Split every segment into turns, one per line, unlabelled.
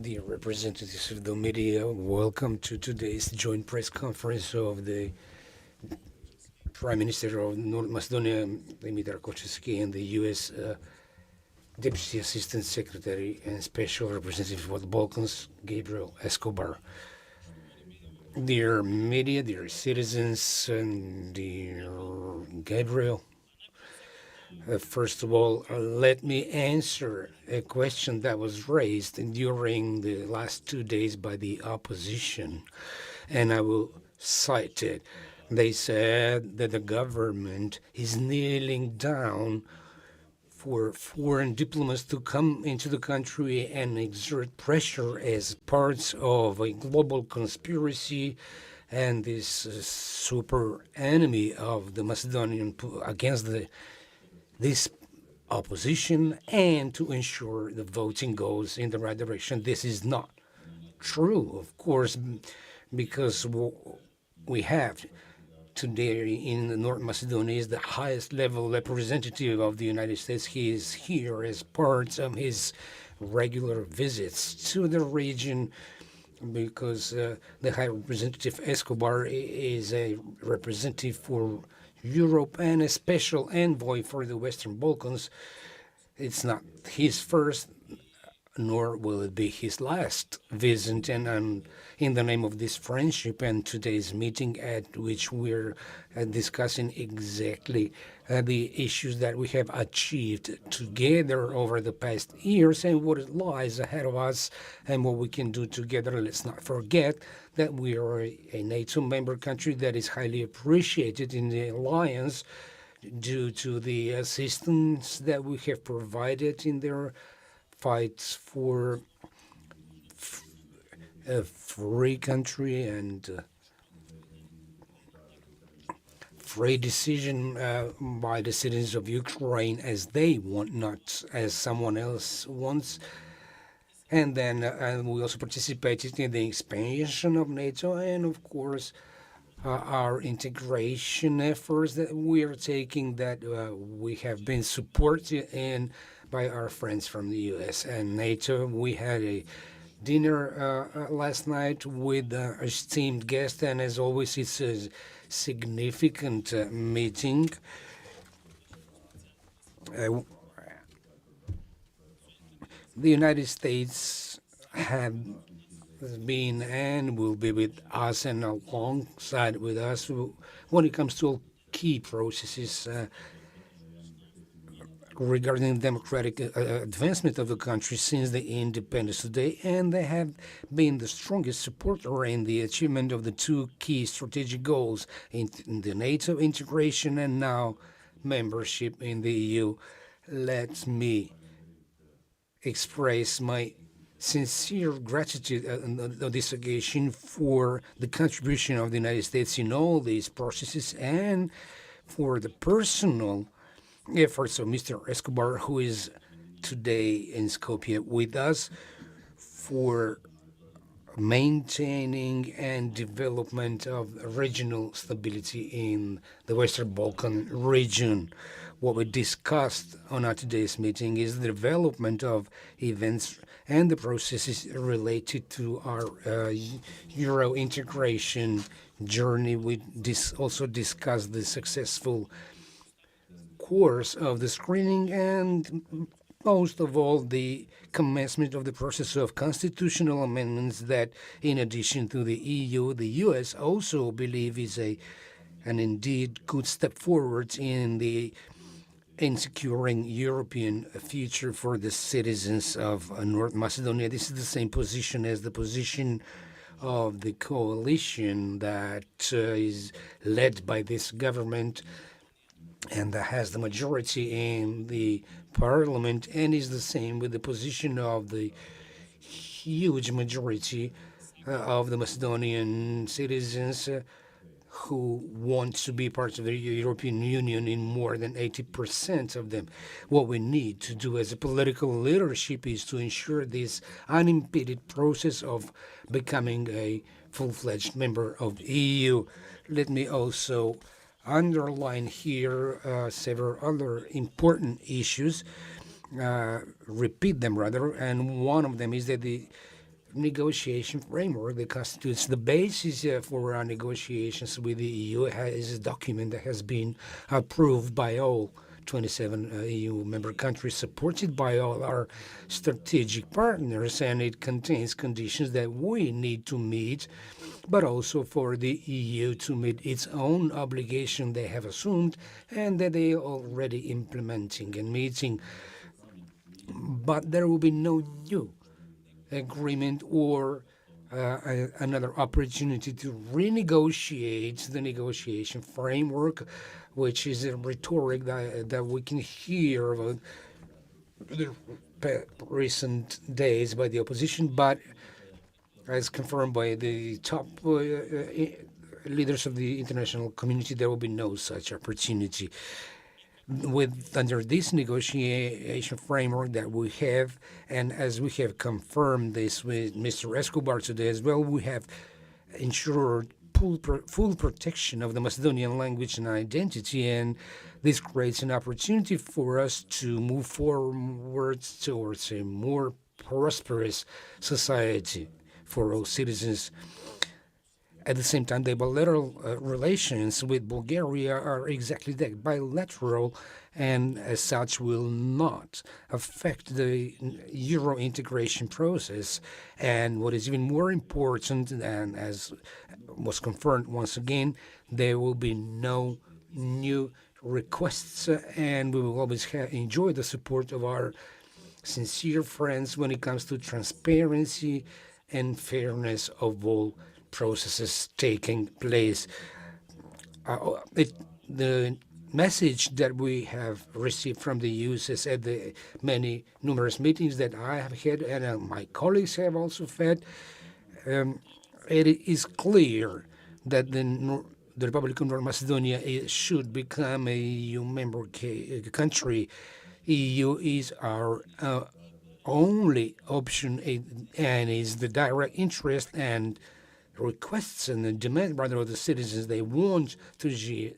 Dear representatives of the media, welcome to today's joint press conference of the Primeminister of North Macedonia, Primeminister Kovachevski, and the U.S. Deputy Assistant Secretary and Special Representative for the Balkans, Gabriel Escobar. Dear media, dear citizens, and dear Gabriel, first of all, let me answer a question that was raised during the last 2 days by the opposition, and I will cite it. They said that the government is kneeling down for foreign diplomats to come into the country and exert pressure as parts of a global conspiracy and this super enemy of the Macedonian against this opposition, and to ensure the voting goes in the right direction. This is not true, of course, because we have today in North Macedonia is the highest level representative of the United States. He is here as part of his regular visits to the region because the High Representative Escobar is a representative for Europe and a special envoy for the Western Balkans. It's not his first, nor will it be his last visit, and in the name of this friendship and today's meeting at which we're discussing exactly the issues that we have achieved together over the past years and what lies ahead of us and what we can do together. Let's not forget that we are a NATO member country that is highly appreciated in the alliance due to the assistance that we have provided in their fights for a free country and free decision by the citizens of Ukraine as they want, not as someone else wants. And then we also participated in the expansion of NATO and, of course, our integration efforts that we are taking that we have been supported in by our friends from the U.S. and NATO. We had a dinner last night with esteemed guests, and as always, it's a significant meeting. The United States have been and will be with us and alongside with us when it comes to all key processes regarding democratic advancement of the country since the independence today, and they have been the strongest supporter in the achievement of the two key strategic goals in the NATO integration and now membership in the EU. Let me express my sincere gratitude on this occasion for the contribution of the United States in all these processes and for the personal efforts of Mr. Escobar, who is today in Skopje with us, for maintaining and development of regional stability in the Western Balkan region. What we discussed on our today's meeting is the development of events and the processes related to our Euro integration journey. We also discussed the successful course of the screening and most of all the commencement of the process of constitutional amendments that, in addition to the EU, the US also believe is an indeed good step forward in securing European future for the citizens of North Macedonia. This is the same position as the position of the coalition that is led by this government and that has the majority in the parliament, and is the same with the position of the huge majority of the Macedonian citizens who want to be part of the European Union in more than 80% of them. What we need to do as a political leadership is to ensure this unimpeded process of becoming a full-fledged member of the EU. Let me also underline here several other important issues, repeat them rather, and one of them is that the negotiation framework that constitutes the basis for our negotiations with the EU is a document that has been approved by all 27 EU member countries, supported by all our strategic partners, and it contains conditions that we need to meet, but also for the EU to meet its own obligation they have assumed and that they are already implementing and meeting. But there will be no new agreement or another opportunity to renegotiate the negotiation framework, which is a rhetoric that we can hear about the recent days by the opposition, but as confirmed by the top leaders of the international community, there will be no such opportunity. Under this negotiation framework that we have, and as we have confirmed this with Mr. Escobar today as well, we have ensured full protection of the Macedonian language and identity, and this creates an opportunity for us to move forward towards a more prosperous society for all citizens. At the same time, the bilateral relations with Bulgaria are exactly that, bilateral, and as such will not affect the Euro integration process. And what is even more important, and as was confirmed once again, there will be no new requests, and we will always enjoy the support of our sincere friends when it comes to transparency and fairness of all processes taking place. The message that we have received from the users at the many numerous meetings that I have had and my colleagues have also had, it is clear that the Republic of North Macedonia should become a EU member country. EU is our only option and is the direct interest and requests and the demand rather of the citizens. They want to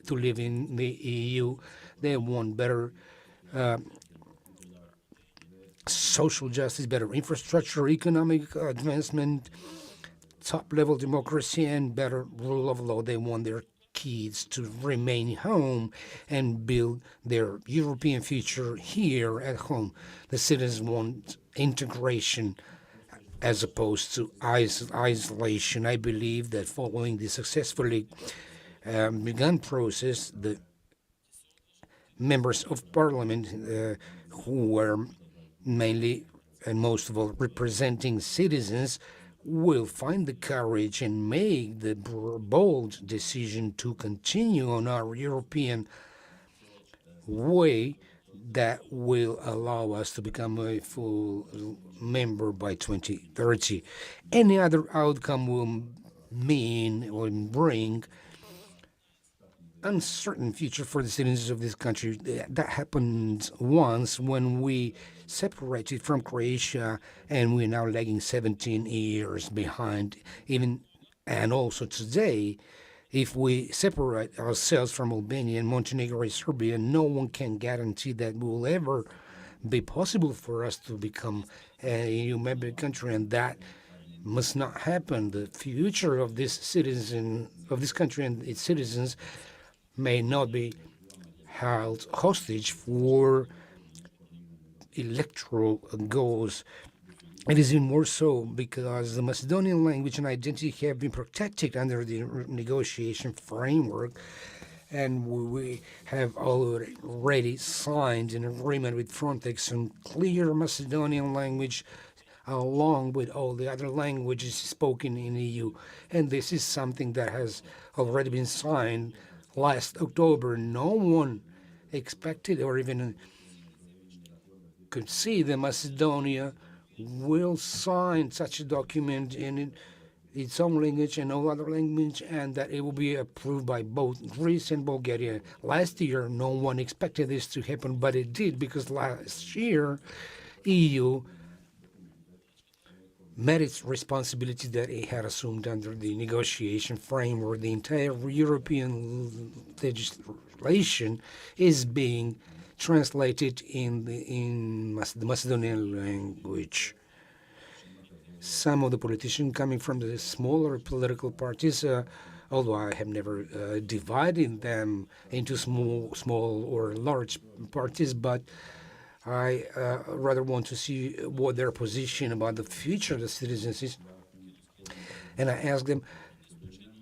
live in the EU. They want better social justice, better infrastructure, economic advancement, top-level democracy, and better rule of law. They want their kids to remain home and build their European future here at home. The citizens want integration as opposed to isolation. I believe that following the successfully begun process, the members of parliament who were mainly and most of all representing citizens will find the courage and make the bold decision to continue on our European way that will allow us to become a full member by 2030. Any other outcome will mean or bring uncertain future for the citizens of this country. That happened once when we separated from Croatia, and we're now lagging 17 years behind. And also today, if we separate ourselves from Albania and Montenegro and Serbia, no one can guarantee that it will ever be possible for us to become a EU member country, and that must not happen. The future of this country and its citizens may not be held hostage for electoral goals. It is even more so because the Macedonian language and identity have been protected under the negotiation framework, and we have already signed an agreement with Frontex on clear Macedonian language along with all the other languages spoken in the EU. And this is something that has already been signed last October. No one expected or even could see that Macedonia will sign such a document in its own language and all other language, and that it will be approved by both Greece and Bulgaria. Last year, no one expected this to happen, but it did, because last year, EU met its responsibility that it had assumed under the negotiation framework. The entire European legislation is being translated in the Macedonian language. some of the politicians coming from the smaller political parties, although I have never divided them into small or large parties, but I rather want to see what their position about the future of the citizens is. And I asked them,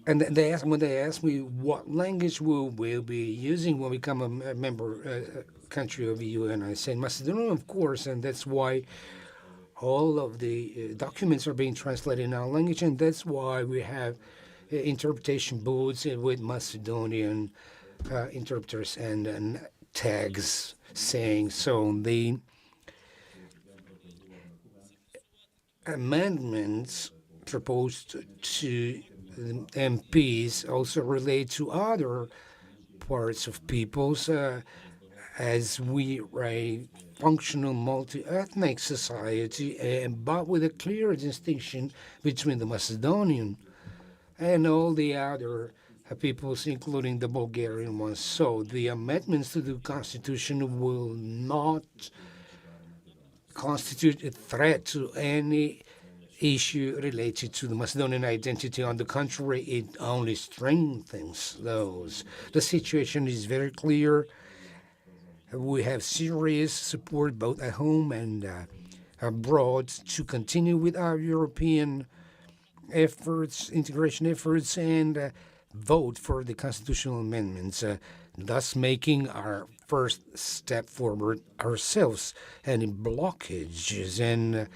and when they asked me what language we will be using when we become a member country of the EU, and I said Macedonian, of course, and that's why all of the documents are being translated in our language, and that's why we have interpretation booths with Macedonian interpreters and tags saying so. The amendments proposed to the MPs also relate to other parts of peoples, as we are a functional multi-ethnic society, but with a clear distinction between the Macedonian and all the other peoples, including the Bulgarian ones. So the amendments to the Constitution will not constitute a threat to any issue related to the Macedonian identity. On the contrary, it only strengthens those. The situation is very clear. We have serious support both at home and abroad to continue with our European efforts, integration efforts, and vote for the constitutional amendments, thus making our first step forward ourselves. Any blockages and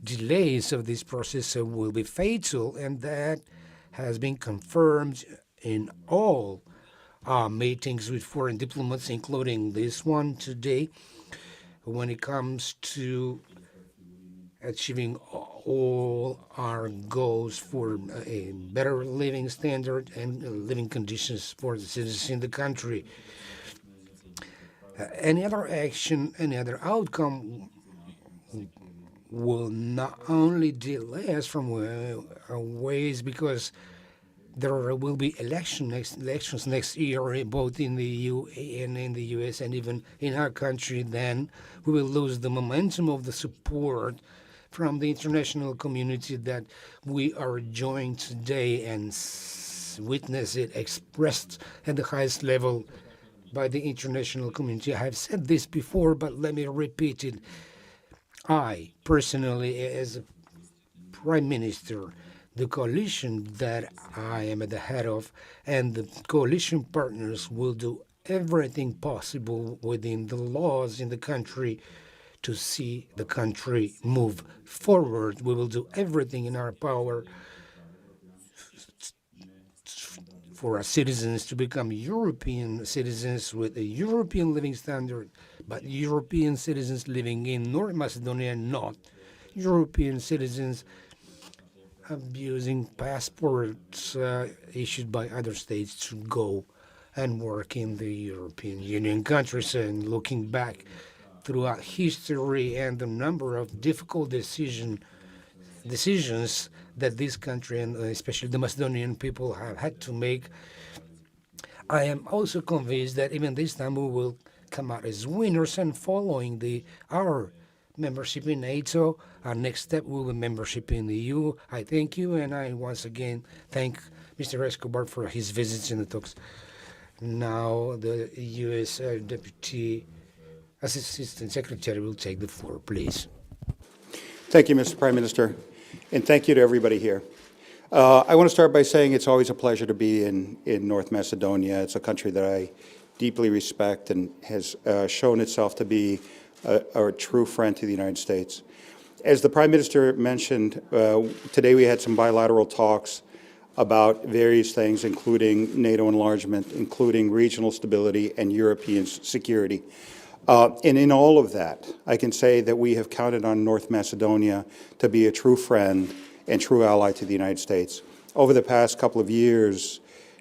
delays of this process will be fatal, and that has been confirmed in all our meetings with foreign diplomats, including this one today, when it comes to achieving all our goals for a better living standard and living conditions for the citizens in the country. Any other action, any other outcome will not only delay us from our ways, because there will be elections next year, both in the EU and in the US, and even in our country. Then we will lose the momentum of the support from the international community that we are enjoying today, and witness it expressed at the highest level by the international community. I have said this before, but let me repeat it. I personally, as a Prime Minister, the coalition that I am at the head of, and the coalition partners will do everything possible within the laws in the country to see the country move forward. We will do everything in our power for our citizens to become European citizens with a European living standard, but European citizens living in North Macedonia, not European citizens abusing passports issued by other states to go and work in the European Union countries. And looking back throughout history and the number of difficult decisions that this country, and especially the Macedonian people, have had to make, I am also convinced that even this time we will come out as winners. And following our membership in NATO, our next step will be membership in the EU. I thank you, and I once again thank Mr. Escobar for his visits and the talks. Now the U.S. Deputy Assistant Secretary will take the floor, please.
Thank you, Mr. Prime Minister, and thank you to everybody here. I want to start by saying it's always a pleasure to be in North Macedonia. It's a country that I deeply respect and has shown itself to be a true friend to the United States. As the Prime Minister mentioned, today we had some bilateral talks about various things, including NATO enlargement, including regional stability and European security. And in all of that, I can say that we have counted on North Macedonia to be a true friend and true ally to the United States. Over the past couple of years,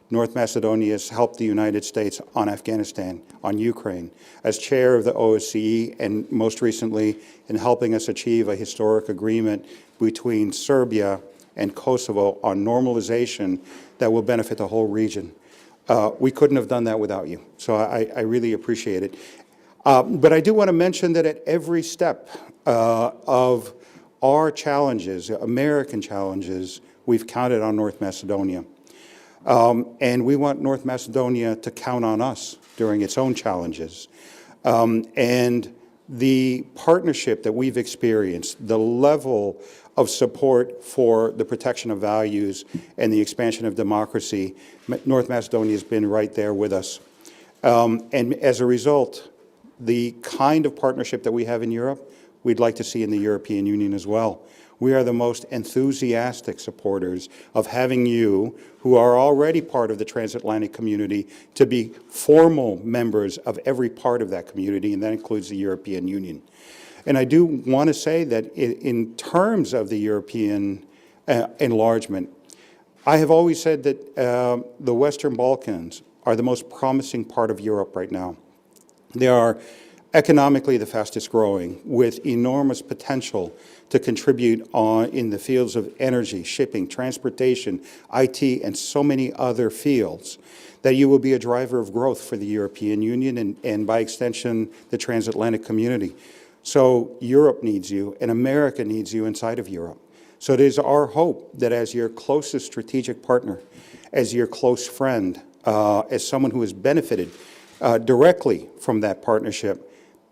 North Macedonia has helped the United States on Afghanistan, on Ukraine, as chair of the OSCE, and most recently in helping us achieve a historic agreement between Serbia and Kosovo on normalization that will benefit the whole region. We couldn't have done that without you, so I really appreciate it. But I do want to mention that at every step of our challenges, American challenges, we've counted on North Macedonia. And we want North Macedonia to count on us during its own challenges. And the partnership that we've experienced, the level of support for the protection of values and the expansion of democracy, North Macedonia has been right there with us. And as a result, the kind of partnership that we have in Europe, we'd like to see in the European Union as well. We are the most enthusiastic supporters of having you, who are already part of the transatlantic community, to be formal members of every part of that community, and that includes the European Union. And I do want to say that in terms of the European enlargement, I have always said that the Western Balkans are the most promising part of Europe right now. They are economically the fastest growing, with enormous potential to contribute in the fields of energy, shipping, transportation, IT, and so many other fields, that you will be a driver of growth for the European Union and by extension, the transatlantic community. So Europe needs you, and America needs you inside of Europe. So it is our hope that as your closest strategic partner, as your close friend, as someone who has benefited directly from that partnership,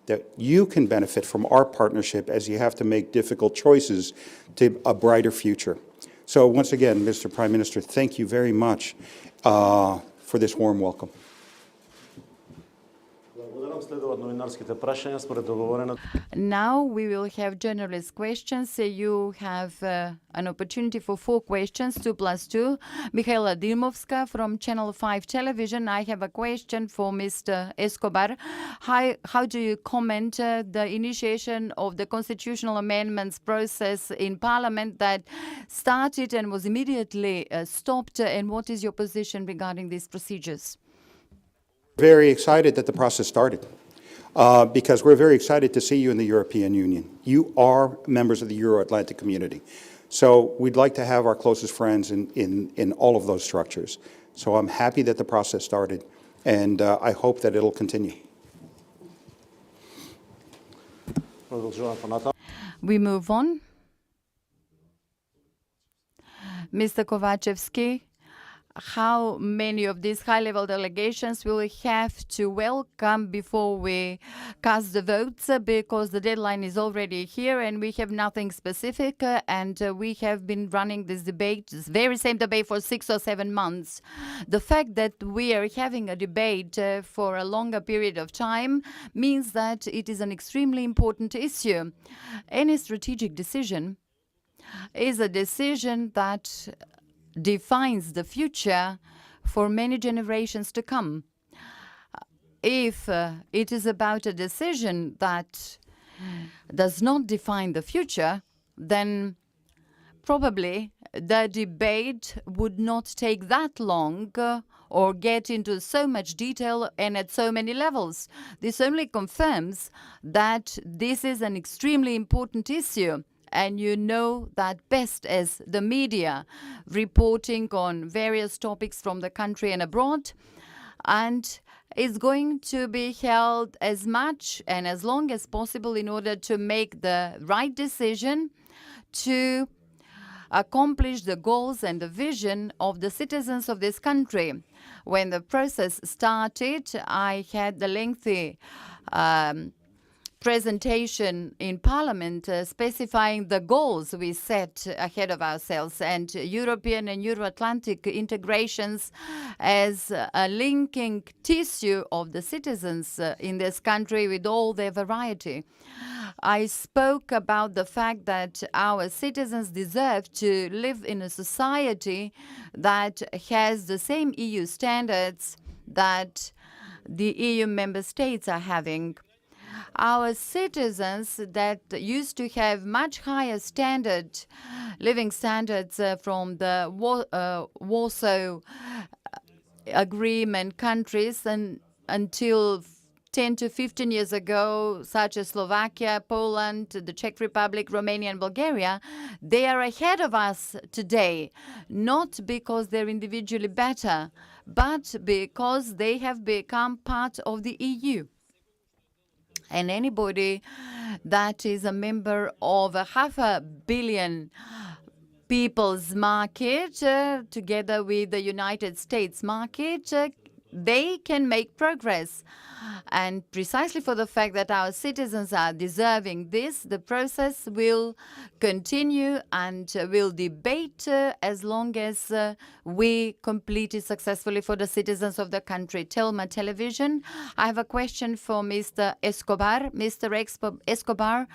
that you can benefit from our partnership as you have to make difficult choices to a brighter future. So once again, Mr. Prime Minister, thank you very much for this warm welcome.
Now we will have journalist questions. You have an opportunity for 4 questions, 2 plus 2. Mihaela Dimovska from Channel 5 Television. I have a question for Mr. Escobar. How do you comment the initiation of the constitutional amendments process in Parliament that started and was immediately stopped? And what is your position regarding these procedures?
Very excited that the process started because we're very excited to see you in the European Union. You are members of the Euro-Atlantic community. So we'd like to have our closest friends in all of those structures. So I'm happy that the process started, and I hope that it'll continue.
We move on. Mr. Kovachevski, how many of these high-level delegations will we have to welcome before we cast the votes, because the deadline is already here and we have nothing specific, and we have been running this debate, this very same debate, for 6 or 7 months. The fact that we are having a debate for a longer period of time means that it is an extremely important issue. Any strategic decision is a decision that defines the future for many generations to come. If it is about a decision that does not define the future, then probably the debate would not take that long or get into so much detail and at so many levels. This only confirms that this is an extremely important issue. And you know that best as the media, reporting on various topics from the country and abroad. And it's going to be held as much and as long as possible in order to make the right decision to accomplish the goals and the vision of the citizens of this country. When the process started, I had the lengthy presentation in Parliament specifying the goals we set ahead of ourselves, and European and Euro-Atlantic integrations as a linking tissue of the citizens in this country with all their variety. I spoke about the fact that our citizens deserve to live in a society that has the same EU standards that the EU member states are having. Our citizens that used to have much higher living standards from the Warsaw Agreement countries and until 10 to 15 years ago, such as Slovakia, Poland, the Czech Republic, Romania, and Bulgaria, they are ahead of us today, not because they're individually better, but because they have become part of the EU. And anybody that is a member of a 500 million people's market, together with the United States market, they can make progress. And precisely for the fact that our citizens are deserving this, the process will continue and will debate as long as we complete it successfully for the citizens of the country. Telma Television, I have a question for Mr. Escobar. Mr. Escobar,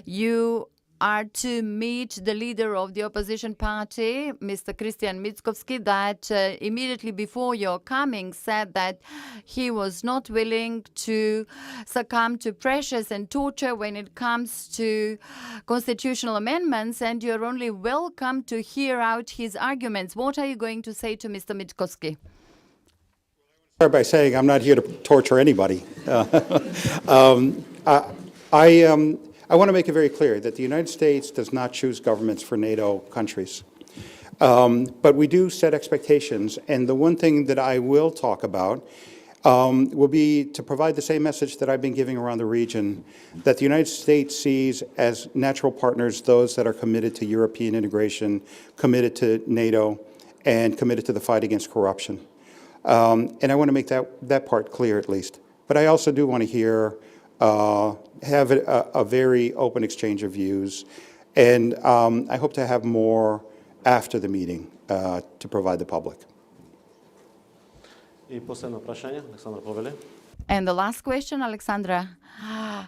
you are to meet the leader of the opposition party, Mr. Christian Mickovski, that immediately before your coming said that he was not willing to succumb to pressures and torture when it comes to constitutional amendments, and you're only welcome to hear out his arguments. What are you going to say to Mr. Mickovski?
Start by saying I'm not here to torture anybody. I want to make it very clear that the United States does not choose governments for NATO countries. But we do set expectations, and the one thing that I will talk about will be to provide the same message that I've been giving around the region, that the United States sees as natural partners those that are committed to European integration, committed to NATO, and committed to the fight against corruption. And I want to make that part clear at least. But I also do want to hear have a very open exchange of views, and I hope to have more after the meeting to provide the public.
And the last question, Alexandra.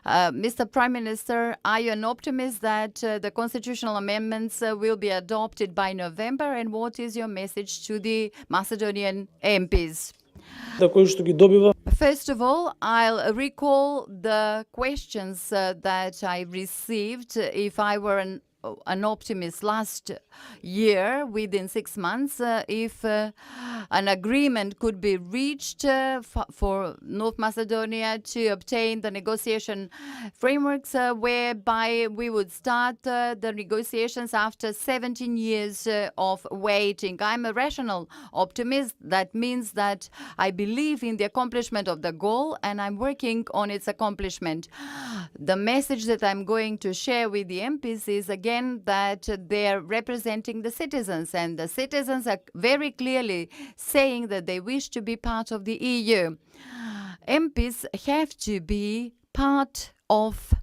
Mr. Prime Minister, are you an optimist that the constitutional amendments will be adopted by November, and what is your message to the Macedonian MPs? First of all, I'll recall the questions that I received if I were an optimist last year, within 6 months, if an agreement could be reached for North Macedonia to obtain the negotiation frameworks whereby we would start the negotiations after 17 years of waiting. I'm a rational optimist. That means that I believe in the accomplishment of the goal, and I'm working on its accomplishment. The message that I'm going to share with the MPs is again that they're representing the citizens, and the citizens are very clearly saying that they wish to be part of the EU. MPs have to be part of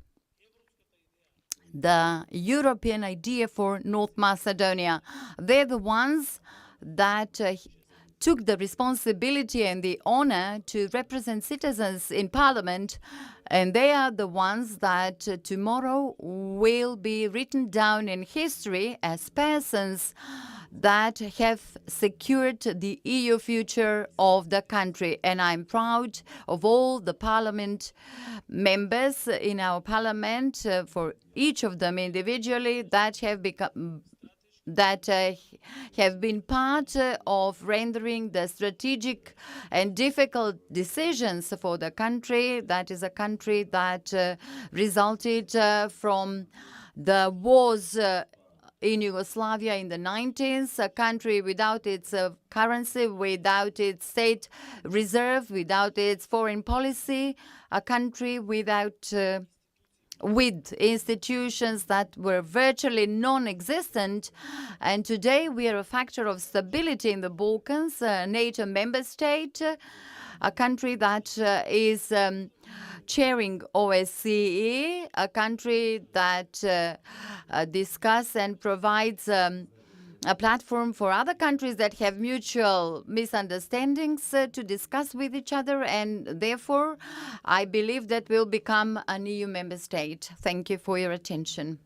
the European idea for North Macedonia. They're the ones that took the responsibility and the honor to represent citizens in Parliament, and they are the ones that tomorrow will be written down in history as persons that have secured the EU future of the country. And I'm proud of all the Parliament members in our Parliament, for each of them individually, that have been part of rendering the strategic and difficult decisions for the country. That is a country that resulted from the wars in Yugoslavia in the 90s, a country without its currency, without its state reserve, without its foreign policy, a country without with institutions that were virtually non-existent. And today we are a factor of stability in the Balkans, a NATO member state, a country that is chairing OSCE, a country that discusses and provides a platform for other countries that have mutual misunderstandings to discuss with each other, and therefore I believe that we'll become an EU member state. Thank you for your attention.